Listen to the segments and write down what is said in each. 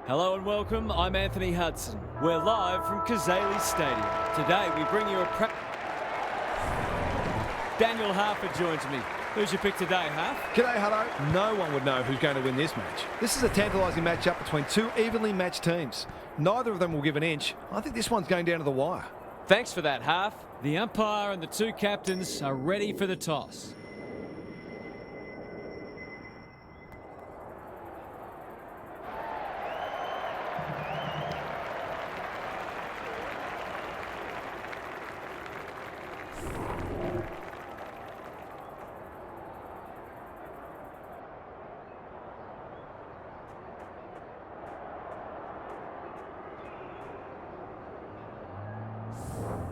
Hello and welcome, I'm Anthony Hudson. We're live from Kazali Stadium. Today we bring you a Daniel Harford joins me. Who's your pick today, Harf? G'day, Hutto. No one would know who's going to win this match. This is a tantalising matchup between two evenly matched teams. Neither of them will give an inch. I think this one's going down to the wire. Thanks for that, Harf. The umpire and the two captains are ready for the toss.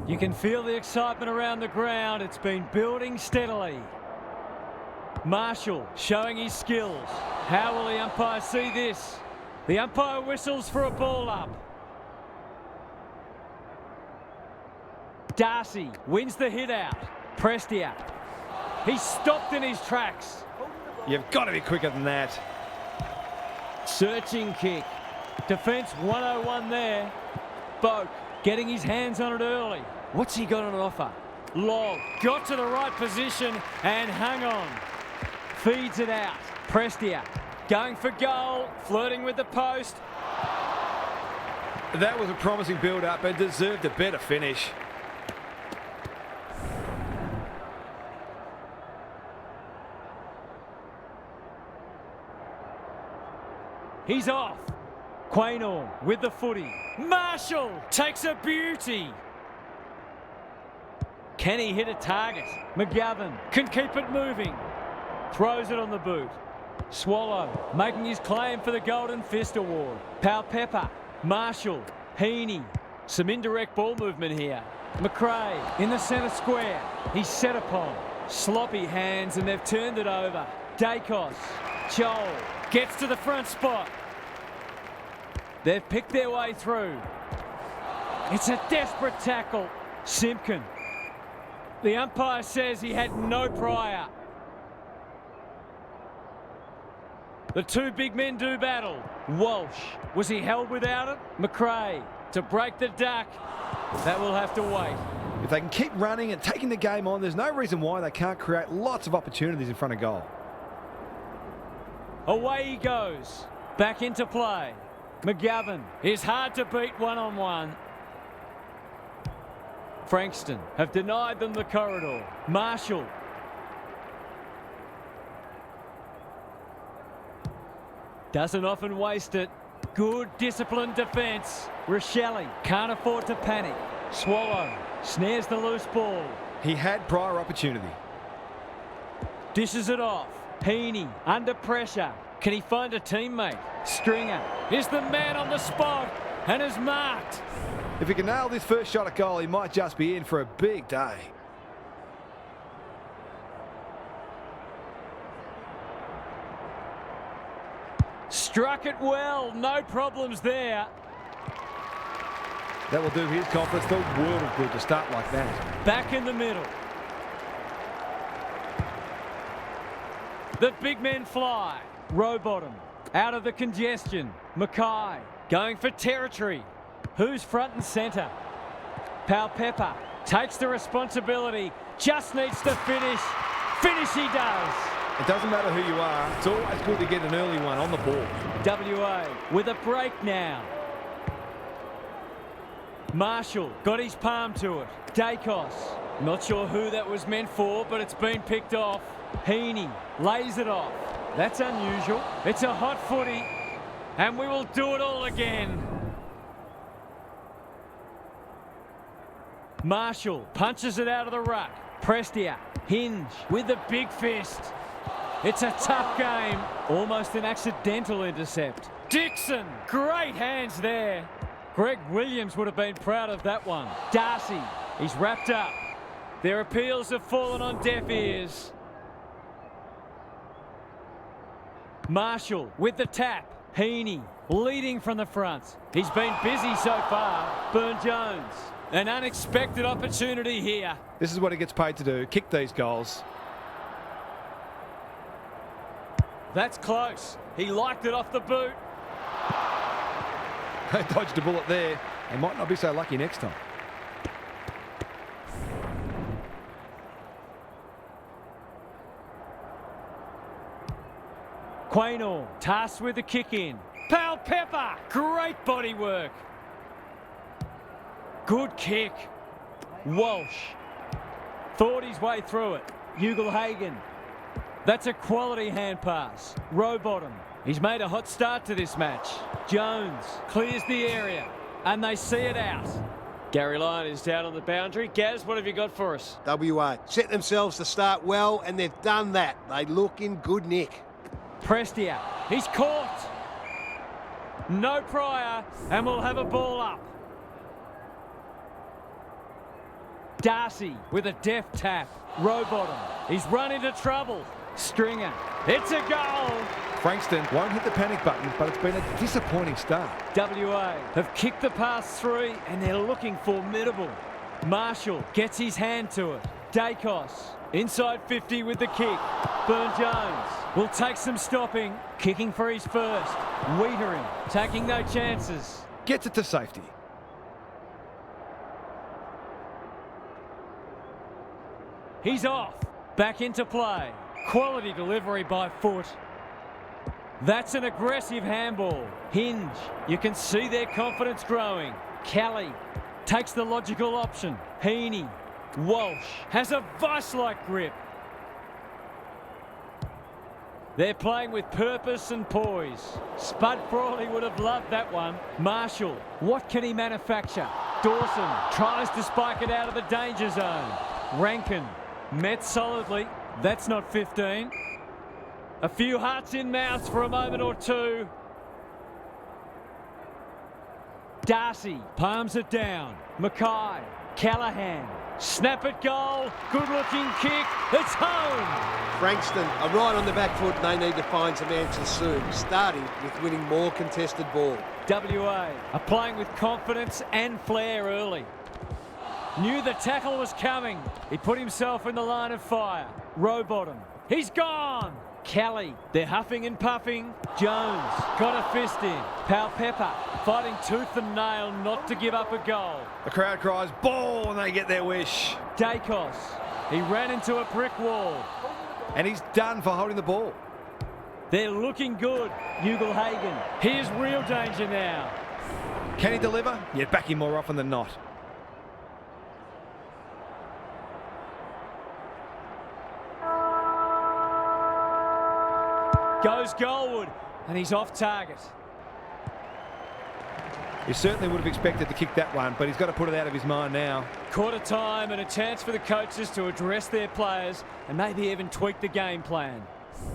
You can feel the excitement around the ground. It's been building steadily. Marshall showing his skills. How will the umpire see this? The umpire whistles for a ball up. Darcy wins the hit out. Prestia. He's stopped in his tracks. You've got to be quicker than that. Searching kick. Defence 101 there. Boak getting his hands on it early. What's he got on offer? Log got to the right position and hung on. Feeds it out. Prestia going for goal, flirting with the post. That was a promising build-up and deserved a better finish. He's off. Quaynor with the footy. Marshall takes a beauty. Can he hit a target? McGovern can keep it moving. Throws it on the boot. Swallow making his claim for the Golden Fist Award. Pepper, Marshall, Heaney. Some indirect ball movement here. McRae in the centre square. He's set upon. Sloppy hands and they've turned it over. Dacos. Joel gets to the front spot. They've picked their way through. It's a desperate tackle. Simpkin. The umpire says he had no prior. The two big men do battle. Walsh. Was he held without it? McRae to break the duck. That will have to wait. If they can keep running and taking the game on, there's no reason why they can't create lots of opportunities in front of goal. Away he goes. Back into play. McGovern is hard to beat one-on-one. Frankston have denied them the corridor. Marshall. Doesn't often waste it. Good disciplined defence. Rochelle can't afford to panic. Swallow snares the loose ball. He had prior opportunity. Dishes it off. Heaney under pressure. Can he find a teammate? Stringer is the man on the spot and is marked. If he can nail this first shot at goal, he might just be in for a big day. Struck it well, no problems there. That will do his confidence the world of good to start like that. Back in the middle. The big men fly. Rowbottom out of the congestion. Mackay going for territory. Who's front and centre? Pepper takes the responsibility. Just needs to finish. Finish he does. It doesn't matter who you are. It's always good to get an early one on the ball. WA with a break now. Marshall got his palm to it. Dacos. Not sure who that was meant for, but it's been picked off. Heaney lays it off. That's unusual. It's a hot footy, and we will do it all again. Marshall punches it out of the ruck. Prestia, Hinge with the big fist. It's a tough game. Almost an accidental intercept. Dixon, great hands there. Greg Williams would have been proud of that one. Darcy, he's wrapped up. Their appeals have fallen on deaf ears. Marshall with the tap. Heaney leading from the front. He's been busy so far. Burn-Jones. An unexpected opportunity here. This is what he gets paid to do, kick these goals. That's close. He liked it off the boot. They dodged a bullet there. They might not be so lucky next time. Quaynor, tasked with the kick in. Pal Pepper, great body work. Good kick. Walsh thought his way through it. Ugle-Hagan. That's a quality hand pass. Rowbottom. He's made a hot start to this match. Jones clears the area and they see it out. Gary Lyon is down on the boundary. Gaz, what have you got for us? WA set themselves to start well and they've done that. They look in good nick. Prestia, he's caught. No prior and we'll have a ball up. Darcy with a deft tap. Rowbottom, he's run into trouble. Stringer, it's a goal. Frankston won't hit the panic button, but it's been a disappointing start. WA have kicked the past three and they're looking formidable. Marshall gets his hand to it. Dacos inside 50 with the kick. Burne-Jones will take some stopping. Kicking for his first. Wiedering taking no chances. Gets it to safety. He's off. Back into play. Quality delivery by foot. That's an aggressive handball. Hinge. You can see their confidence growing. Kelly takes the logical option. Heaney. Walsh has a vice-like grip. They're playing with purpose and poise. Spud Frawley would have loved that one. Marshall, what can he manufacture? Dawson tries to spike it out of the danger zone. Rankin met solidly. That's not 15. A few hearts in mouths for a moment or two. Darcy palms it down. Mackay, Callahan, snap it goal. Good looking kick. It's home. Frankston are right on the back foot and they need to find some answers soon, starting with winning more contested ball. WA are playing with confidence and flair early. Knew the tackle was coming. He put himself in the line of fire. Rowbottom, he's gone. Kelly, they're huffing and puffing. Jones got a fist in. Pal Pepper fighting tooth and nail not to give up a goal. The crowd cries ball and they get their wish. Dacos, he ran into a brick wall. And he's done for holding the ball. They're looking good. Ugle-Hagan, here's real danger now. Can he deliver? Yeah, back him more often than not. Goes goalward, and he's off target. He certainly would have expected to kick that one, but he's got to put it out of his mind now. Quarter time and a chance for the coaches to address their players and maybe even tweak the game plan.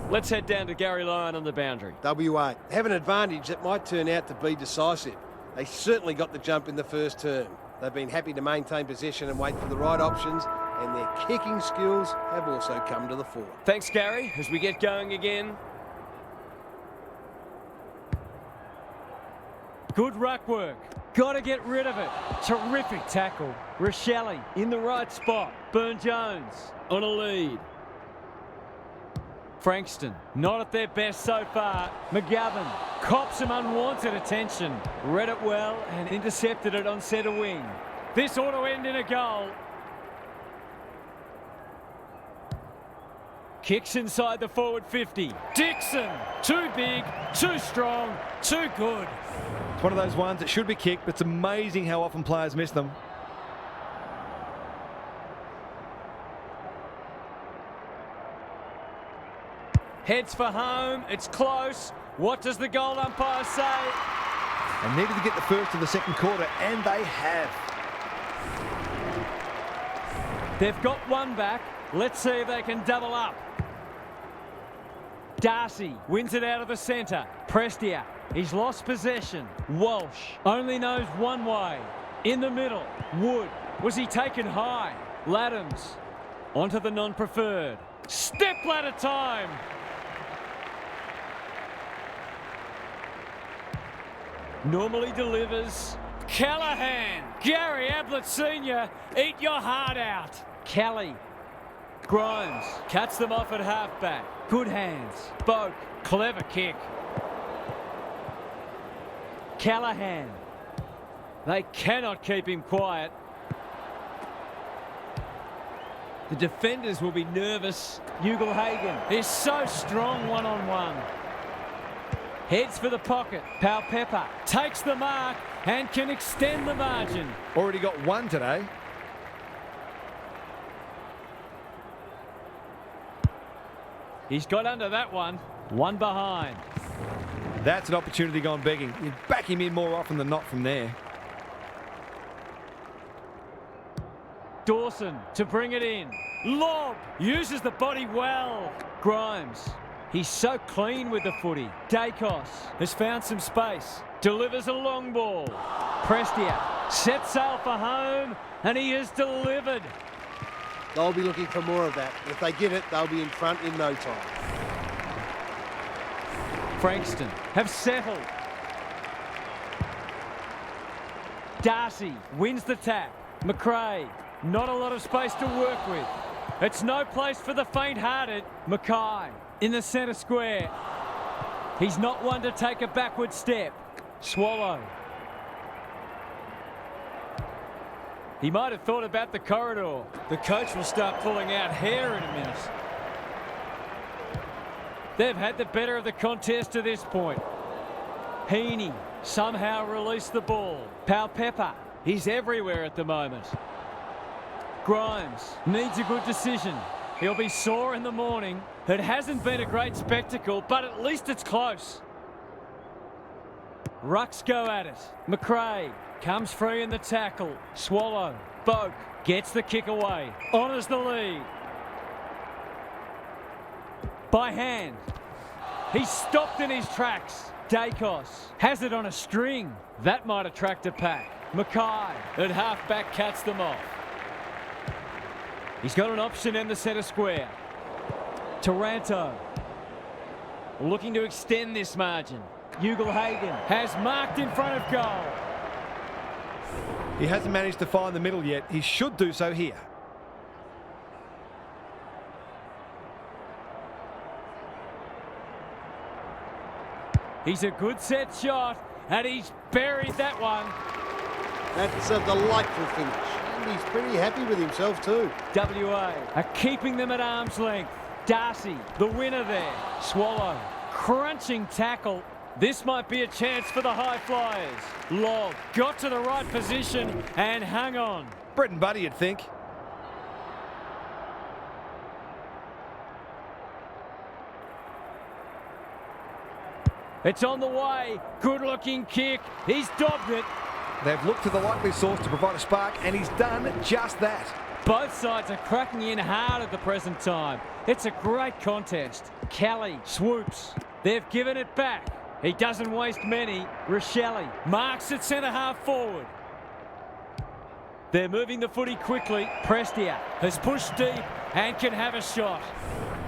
Let's head down to Gary Lyon on the boundary. WA have an advantage that might turn out to be decisive. They certainly got the jump in the first term. They've been happy to maintain possession and wait for the right options, and their kicking skills have also come to the fore. Thanks, Gary, as we get going again. Good ruck work. Got to get rid of it. Terrific tackle. Rochelle in the right spot. Burne-Jones on a lead. Frankston not at their best so far. McGovern cops some unwanted attention. Read it well and intercepted it on centre wing. This ought to end in a goal. Kicks inside the forward 50. Dixon, too big, too strong, too good. It's one of those ones that should be kicked, but it's amazing how often players miss them. Heads for home, it's close. What does the goal umpire say? They needed to get the first of the second quarter, and they have. They've got one back. Let's see if they can double up. Darcy wins it out of the centre. Prestia, he's lost possession. Walsh only knows one way. In the middle, Wood. Was he taken high? Laddams onto the non-preferred. Step ladder time. Normally delivers. Callahan. Gary Ablett Sr. Eat your heart out. Kelly. Grimes cuts them off at halfback. Good hands. Boak. Clever kick. Callahan They cannot keep him quiet. The defenders will be nervous. Ugle-Hagan is so strong one-on-one. Heads for the pocket. Pepper takes the mark and can extend the margin. Already got one today. He's got under that one. One behind. That's an opportunity gone begging. You back him in more often than not from there. Dawson to bring it in. Lob uses the body well. Grimes. He's so clean with the footy. Dacos has found some space. Delivers a long ball. Prestia sets sail for home and he has delivered. They'll be looking for more of that. If they get it, they'll be in front in no time. Frankston have settled. Darcy wins the tap. McRae, not a lot of space to work with. It's no place for the faint-hearted. Mackay in the centre square. He's not one to take a backward step. Swallow. He might have thought about the corridor. The coach will start pulling out hair in a minute. They've had the better of the contest to this point. Heaney somehow released the ball. Pepper, he's everywhere at the moment. Grimes needs a good decision. He'll be sore in the morning. It hasn't been a great spectacle, but at least it's close. Rucks go at it. McRae comes free in the tackle. Swallow. Boak gets the kick away. Honours the lead. By hand. He's stopped in his tracks. Dacos has it on a string. That might attract a pack. Mackay at half-back cuts them off. He's got an option in the centre square. Taranto looking to extend this margin. Ugle-Hagan has marked in front of goal. He hasn't managed to find the middle yet. He should do so here. He's a good set shot, and he's buried that one. That's a delightful finish. And he's pretty happy with himself too. WA are keeping them at arm's length. Darcy, the winner there. Swallow, crunching tackle. This might be a chance for the high flyers. Log got to the right position and hung on. Bread and butter, you'd think. It's on the way. Good-looking kick. He's dobbed it. They've looked to the likely source to provide a spark, and he's done just that. Both sides are cracking in hard at the present time. It's a great contest. Kelly swoops. They've given it back. He doesn't waste many. Rochelle marks at centre-half forward. They're moving the footy quickly. Prestia has pushed deep and can have a shot.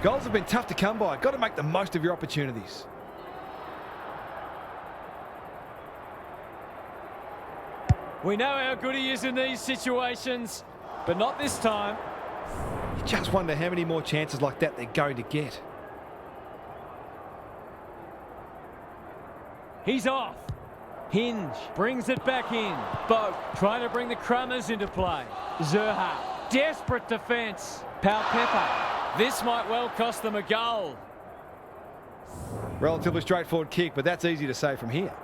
Goals have been tough to come by. Got to make the most of your opportunities. We know how good he is in these situations, but not this time. You just wonder how many more chances like that they're going to get. He's off. Hinge brings it back in. Boak trying to bring the Crummers into play. Zerha, desperate defence. Pepper, this might well cost them a goal. Relatively straightforward kick, but that's easy to say from here.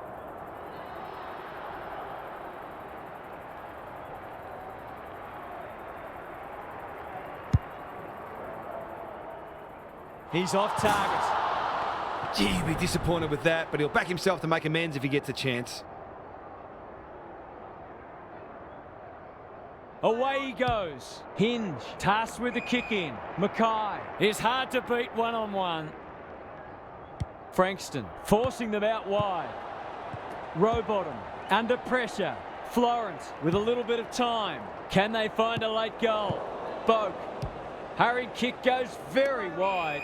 He's off target. Gee, he'll be disappointed with that, but he'll back himself to make amends if he gets a chance. Away he goes. Hinge tasked with the kick in. Mackay is hard to beat one-on-one. Frankston forcing them out wide. Rowbottom under pressure. Florence with a little bit of time. Can they find a late goal? Boak. Hurried kick goes very wide.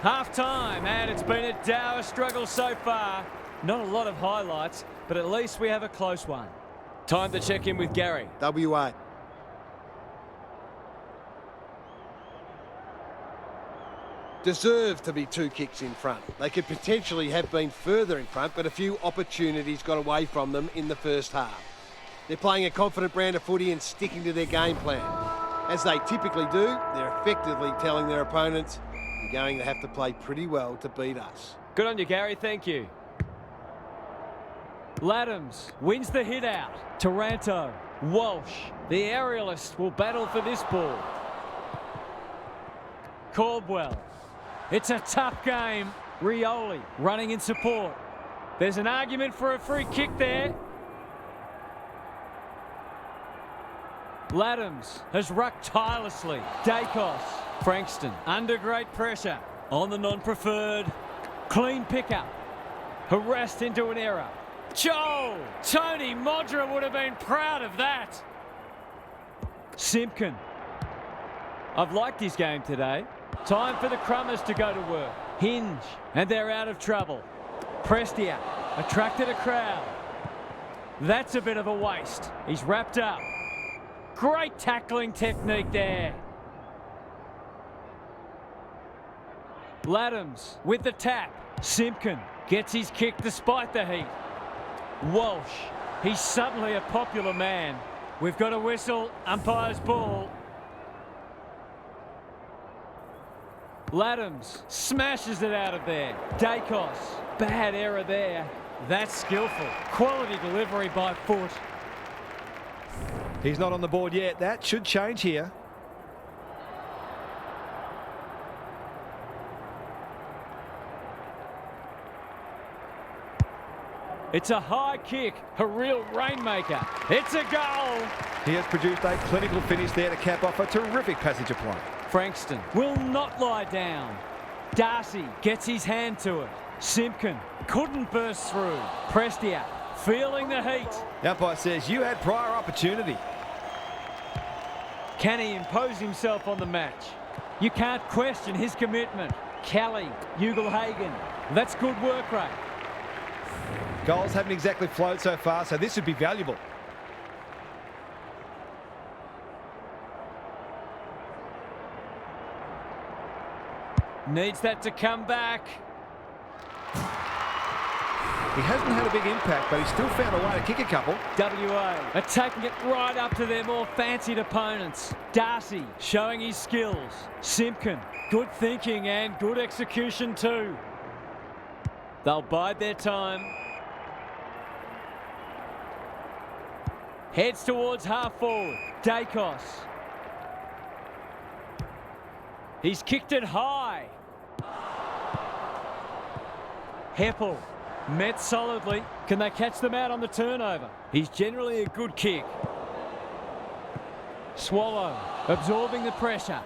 Half-time, and it's been a dour struggle so far. Not a lot of highlights, but at least we have a close one. Time to check in with Gary. WA. deserve to be 2 kicks in front. They could potentially have been further in front, but a few opportunities got away from them in the first half. They're playing a confident brand of footy and sticking to their game plan. As they typically do, they're effectively telling their opponents, you're going to have to play pretty well to beat us. Good on you, Gary. Thank you. Laddams wins the hit out. Taranto. Walsh, the aerialist, will battle for this ball. Caldwell. It's a tough game. Rioli running in support. There's an argument for a free kick there. Laddams has rucked tirelessly. Dacos. Frankston under great pressure. On the non-preferred. Clean pickup. Harassed into an error. Joel! Tony Modra would have been proud of that. Simpkin. I've liked his game today. Time for the Crummers to go to work. Hinge. And they're out of trouble. Prestia attracted a crowd. That's a bit of a waste. He's wrapped up. Great tackling technique there. Laddams with the tap. Simpkin gets his kick despite the heat. Walsh, he's suddenly a popular man. We've got a whistle, umpire's ball. Laddams smashes it out of there. Dacos, bad error there. That's skillful. Quality delivery by foot. He's not on the board yet. That should change here. It's a high kick, a real rainmaker. It's a goal. He has produced a clinical finish there to cap off a terrific passage of play. Frankston will not lie down. Darcy gets his hand to it. Simpkin couldn't burst through. Prestia feeling the heat. The umpire says you had prior opportunity. Can he impose himself on the match? You can't question his commitment. Kelly, Ugelhagen. That's good work rate. Goals haven't exactly flowed so far, so this would be valuable. Needs that to come back. He hasn't had a big impact, but he's still found a way to kick a couple. WA are taking it right up to their more fancied opponents. Darcy showing his skills. Simpkin, good thinking and good execution too. They'll bide their time. Heads towards half forward. Dacos. He's kicked it high. Heppel met solidly. Can they catch them out on the turnover? He's generally a good kick. Swallow absorbing the pressure.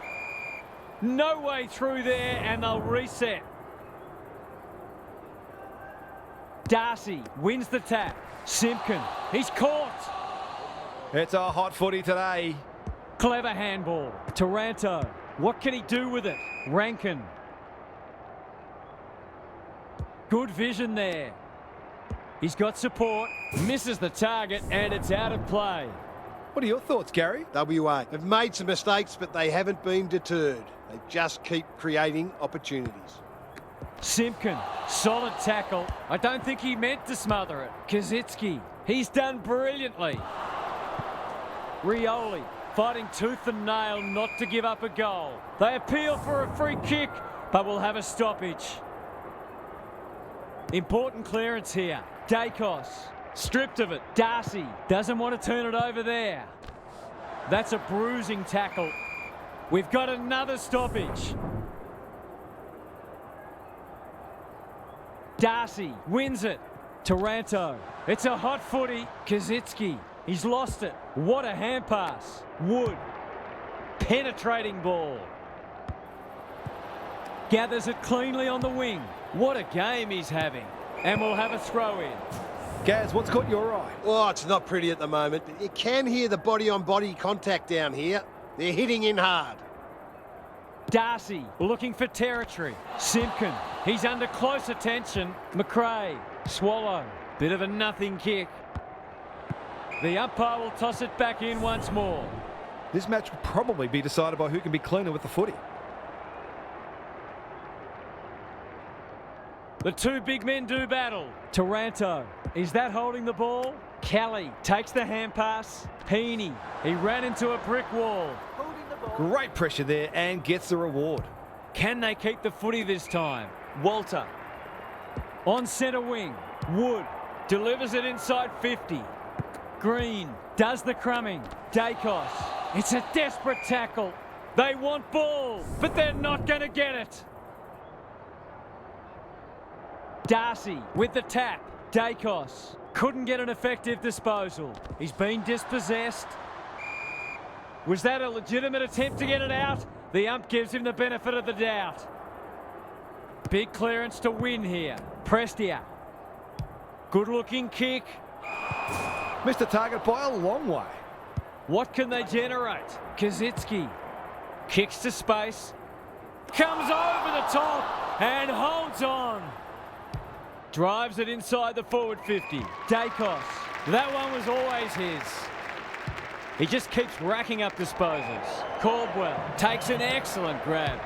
No way through there and they'll reset. Darcy wins the tap. Simpkin, he's caught. It's a hot footy today. Clever handball. Taranto. What can he do with it? Rankin. Good vision there. He's got support. Misses the target and it's out of play. What are your thoughts, Gary? WA have made some mistakes, but they haven't been deterred. They just keep creating opportunities. Simpkin, solid tackle. I don't think he meant to smother it. Kazitsky, he's done brilliantly. Rioli, fighting tooth and nail not to give up a goal. They appeal for a free kick, but will have a stoppage. Important clearance here. Dacos, stripped of it. Darcy doesn't want to turn it over there. That's a bruising tackle. We've got another stoppage. Darcy wins it. Taranto. It's a hot footy. Kazitsky. He's lost it. What a hand pass. Wood. Penetrating ball. Gathers it cleanly on the wing. What a game he's having. And we'll have a throw in. Gaz, what's caught your eye? Oh, it's not pretty at the moment, but you can hear the body-on-body contact down here. They're hitting in hard. Darcy looking for territory. Simpkin, he's under close attention. McRae, Swallow, bit of a nothing kick. The umpire will toss it back in once more. This match will probably be decided by who can be cleaner with the footy. The two big men do battle. Taranto, is that holding the ball? Kelly takes the hand pass. Peeney, he ran into a brick wall. Great pressure there and gets the reward. Can they keep the footy this time? Walter. On centre wing. Wood delivers it inside 50. Green does the crumbing. Dacos. It's a desperate tackle. They want ball, but they're not going to get it. Darcy with the tap. Dacos couldn't get an effective disposal. He's been dispossessed. Was that a legitimate attempt to get it out? The ump gives him the benefit of the doubt. Big clearance to win here. Prestia. Good looking kick. Missed the target by a long way. What can they generate? Kazitsky kicks to space. Comes over the top and holds on. Drives it inside the forward 50. Dacos. That one was always his. He just keeps racking up disposals. Caldwell takes an excellent grab.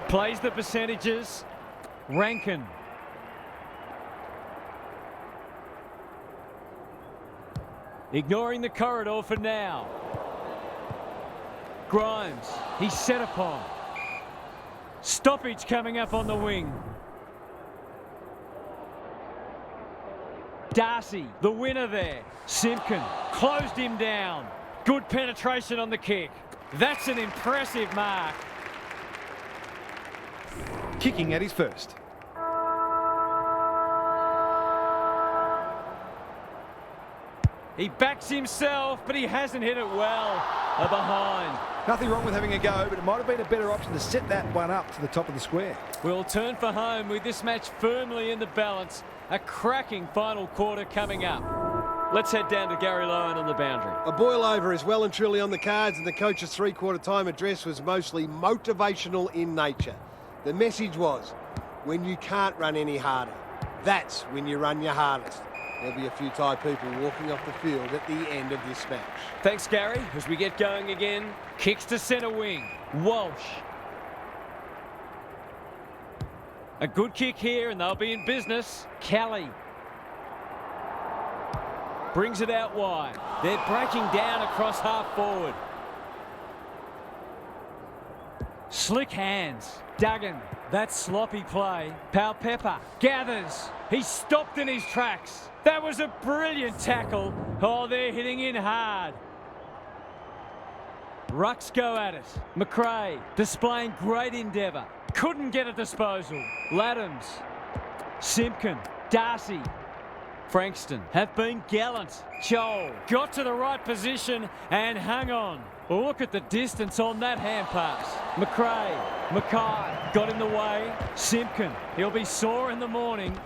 Plays the percentages. Rankin. Ignoring the corridor for now. Grimes. He's set upon. Stoppage coming up on the wing. Darcy, the winner there. Simpkin closed him down. Good penetration on the kick. That's an impressive mark. Kicking at his first. He backs himself, but he hasn't hit it well. A behind. Nothing wrong with having a go, but it might have been a better option to set that one up to the top of the square. We'll turn for home with this match firmly in the balance. A cracking final quarter coming up. Let's head down to Gary Lowen on the boundary. A boil over is well and truly on the cards, and the coach's three-quarter time address was mostly motivational in nature. The message was, when you can't run any harder, that's when you run your hardest. There'll be a few Thai people walking off the field at the end of this match. Thanks, Gary. As we get going again, kicks to centre wing. Walsh. A good kick here and they'll be in business. Kelly. Brings it out wide. They're breaking down across half forward. Slick hands. Duggan. That sloppy play. Palpepper gathers. He's stopped in his tracks. That was a brilliant tackle. Oh, they're hitting in hard. Rucks go at it. McRae displaying great endeavour. Couldn't get a disposal. Laddams. Simpkin. Darcy. Frankston have been gallant. Joel got to the right position and hung on. Look at the distance on that hand pass. McRae. Mackay got in the way. Simpkin. He'll be sore in the morning.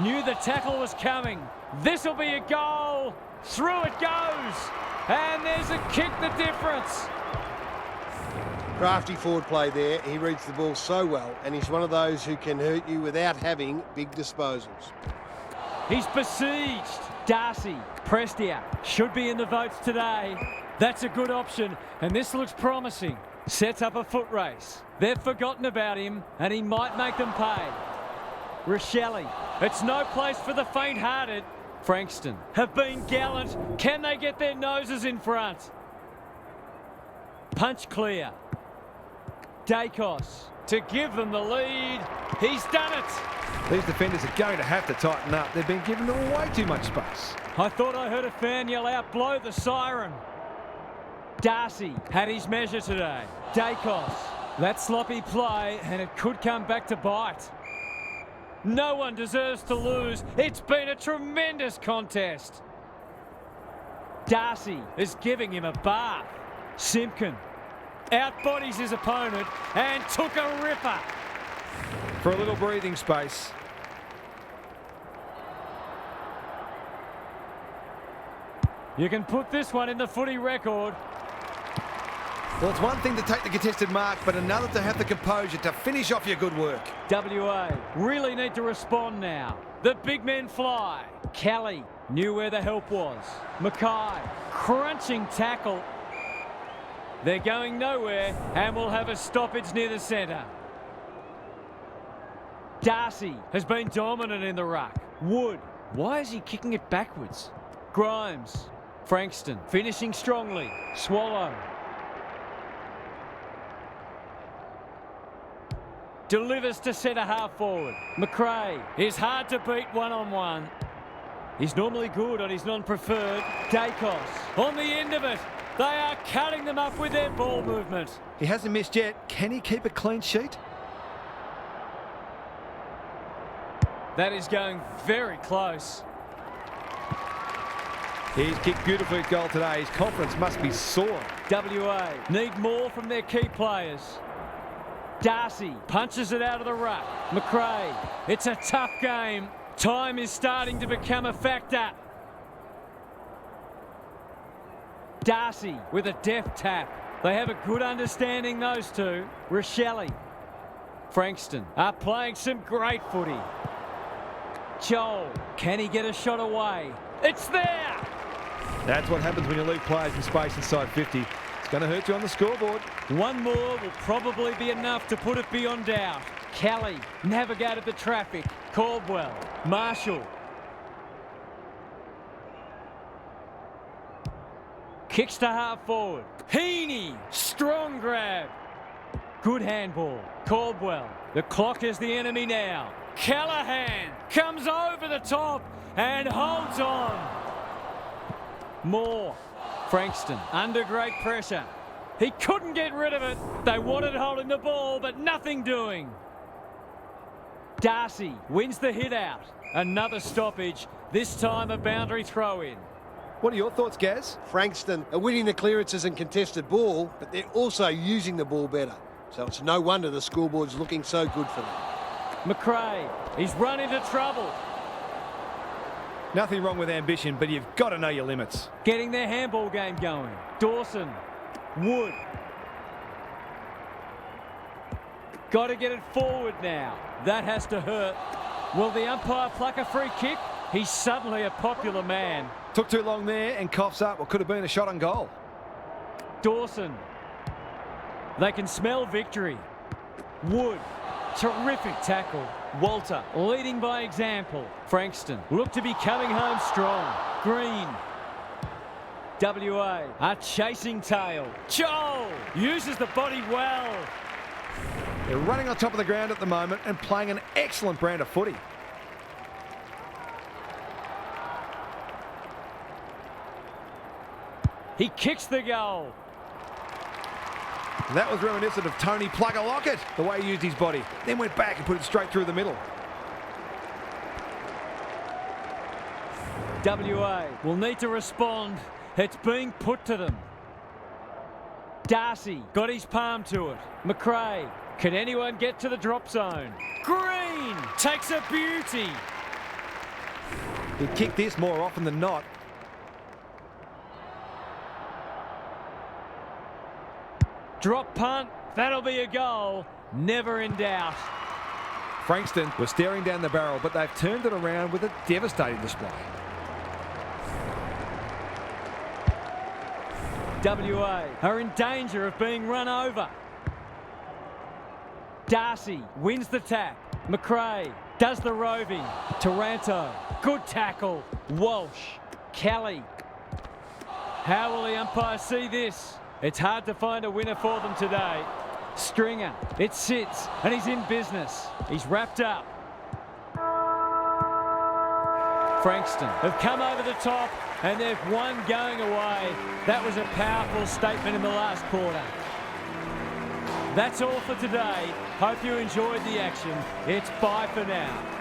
Knew the tackle was coming. This'll be a goal. Through it goes. And there's a kick, the difference. Crafty forward play there. He reads the ball so well, and he's one of those who can hurt you without having big disposals. He's besieged. Darcy. Prestia should be in the votes today. That's a good option, and this looks promising. Sets up a foot race. They've forgotten about him, and he might make them pay. Rochelle. It's no place for the faint-hearted. Frankston have been gallant. Can they get their noses in front? Punch clear. Dacos to give them the lead. He's done it. These defenders are going to have to tighten up. They've been giving them way too much space. I thought I heard a fan yell out, blow the siren. Darcy had his measure today. Dacos. That sloppy play, and it could come back to bite. No one deserves to lose. It's been a tremendous contest. Darcy is giving him a bath. Simpkin outbodies his opponent and took a ripper. For a little breathing space. You can put this one in the footy record. Well, it's one thing to take the contested mark, but another to have the composure to finish off your good work. WA really need to respond now. The big men fly. Kelly knew where the help was. Mackay, crunching tackle. They're going nowhere and will have a stoppage near the centre. Darcy has been dominant in the ruck. Wood, why is he kicking it backwards? Grimes, Frankston finishing strongly. Swallow. Delivers to centre half forward. McRae is hard to beat one-on-one. He's normally good on his non-preferred. Dacos on the end of it. They are cutting them up with their ball movement. He hasn't missed yet. Can he keep a clean sheet? That is going very close. He's kicked beautifully at goal today. His confidence must be soaring. WA need more from their key players. Darcy punches it out of the ruck. McRae, it's a tough game. Time is starting to become a factor. Darcy with a deft tap. They have a good understanding, those two. Rochelle, Frankston are playing some great footy. Joel, can he get a shot away? It's there! That's what happens when you leave players in space inside 50. It's going to hurt you on the scoreboard. One more will probably be enough to put it beyond doubt. Kelly navigated the traffic. Caldwell, Marshall. Kicks to half forward. Heaney, strong grab. Good handball. Caldwell, the clock is the enemy now. Callahan comes over the top and holds on. Moore, Frankston under great pressure. He couldn't get rid of it. They wanted holding the ball, but nothing doing. Darcy wins the hit out. Another stoppage, this time a boundary throw in. What are your thoughts, Gaz? Frankston are winning the clearances and contested ball, but they're also using the ball better. So it's no wonder the scoreboard's looking so good for them. McRae, he's run into trouble. Nothing wrong with ambition, but you've got to know your limits. Getting their handball game going. Dawson, Wood. Got to get it forward now. That has to hurt. Will the umpire pluck a free kick? He's suddenly a popular man. Took too long there and coughs up what could have been a shot on goal. Dawson. They can smell victory. Wood. Terrific tackle. Walter leading by example. Frankston look to be coming home strong. Green. WA are chasing tail. Joel uses the body well. They're running on top of the ground at the moment and playing an excellent brand of footy. He kicks the goal. That was reminiscent of Tony Plugger Lockett, the way he used his body. Then went back and put it straight through the middle. WA will need to respond. It's being put to them. Darcy got his palm to it. McRae, can anyone get to the drop zone? Green takes a beauty. He'd kick this more often than not. Drop punt, that'll be a goal. Never in doubt. Frankston was staring down the barrel, but they've turned it around with a devastating display. WA are in danger of being run over. Darcy wins the tap. McRae does the roving. Taranto, good tackle. Walsh, Kelly. How will the umpire see this? It's hard to find a winner for them today. Stringer, it sits and he's in business. He's wrapped up. Frankston have come over the top and they've won going away. That was a powerful statement in the last quarter. That's all for today. Hope you enjoyed the action. It's bye for now.